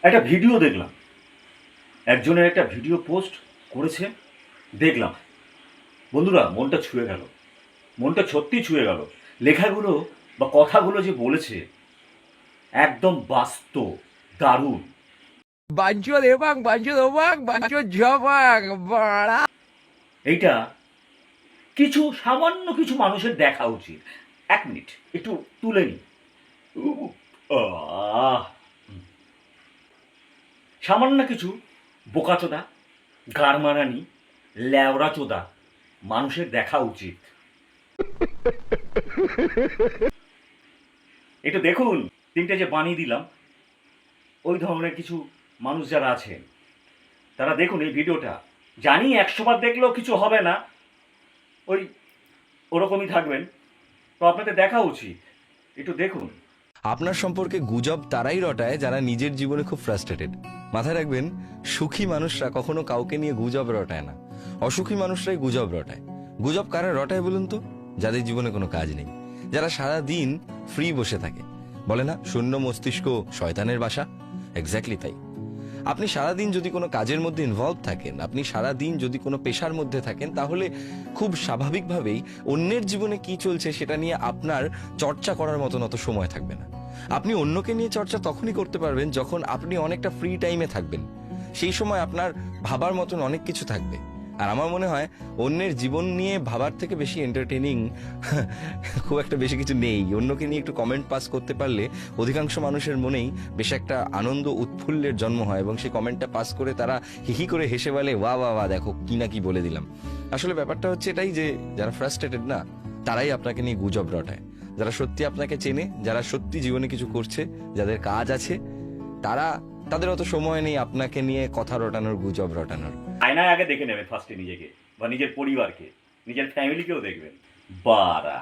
একটা ভিডিও দেখলাম, একজনের একটা ভিডিও পোস্ট করেছে, দেখলাম বন্ধুরা মনটা ছুঁয়ে গেল, মনটা সত্যিই ছুঁয়ে গেল। লেখাগুলো বা কথাগুলো যে বলেছে একদম বাস্তব, দারুণ। Bancho de bang, bancho de bang, bancho jabang, bada. এইটা কিছু সামান্য কিছু মানুষের দেখা উচিত। এক মিনিট একটু তুলে নিই। আহ! সামান্য কিছু বোকাচোদা, গাড়মারানি, ল্যাওড়াচোদা মানুষের দেখা উচিত। একটু দেখুন, ৩টে যে বানিয়ে দিলাম, ওই ধরনের কিছু মানুষ যারা আছেন, তারা দেখুন এই ভিডিওটা। জানি ১০০ বার দেখলেও কিছু হবে না, ওই ওরকমই থাকবেন। তো আপনাদের দেখা উচিত, একটু দেখুন। আপনার সম্পর্কে গুজব তারাই রটায় যারা নিজের জীবনে খুব ফ্রাস্ট্রেটেড। মাথায় রাখবেন, সুখী মানুষরা কখনো কাউকে নিয়ে গুজব রটায় না, অসুখী মানুষরাই গুজব রটায়। গুজব কারা রটায় বলুন তো? যাদের জীবনে কোনো কাজ নেই, যারা সারা দিন ফ্রি বসে থাকে। বলে না, শূন্য মস্তিষ্ক শয়তানের বাসা। এক্স্যাক্টলি তাই। আপনি সারাদিন যদি কোনো কাজের মধ্যে ইনভলভ থাকেন, আপনি সারাদিন যদি কোনো পেশার মধ্যে থাকেন, তাহলে খুব স্বাভাবিকভাবেই অন্যের জীবনে কি চলছে সেটা নিয়ে আপনার চর্চা করার মতন অত সময় থাকবে না। আপনি অন্যকে নিয়ে চর্চা তখনই করতে পারবেন যখন আপনি অনেকটা ফ্রি টাইমে থাকবেন। সেই সময় আপনার ভাবার মতন অনেক কিছু থাকবে। আর আমার মনে হয় অন্যের জীবন নিয়ে ভাবার থেকে বেশি এন্টারটেনিং খুব একটা বেশি কিছু নেই। অন্যকে নিয়ে একটু কমেন্ট পাস করতে পারলে অধিকাংশ মানুষের মনেই বেশ একটা আনন্দ উৎফুল্লের জন্ম হয়, এবং সেই কমেন্টটা পাস করে তারা হিহি করে হেসে বলে, ওয়া ওয়া ওয়া, দেখো কি না কি বলে দিলাম। আসলে ব্যাপারটা হচ্ছে এটাই যে যারা ফ্রাস্ট্রেটেড না, তারাই আপনাকে নিয়ে গুজব রটায়। যারা সত্যি আপনাকে চেনে, যারা সত্যি জীবনে কিছু করছে, যাদের কাজ আছে, তারা তাদের অত সময় নেই আপনাকে নিয়ে কথা রটানোর, গুজব রটানোর। আয়নায় আগে দেখে নেবেন ফার্স্টে নিজেকে, বা নিজের পরিবারকে, নিজের ফ্যামিলিকেও দেখবেন। বাড়া!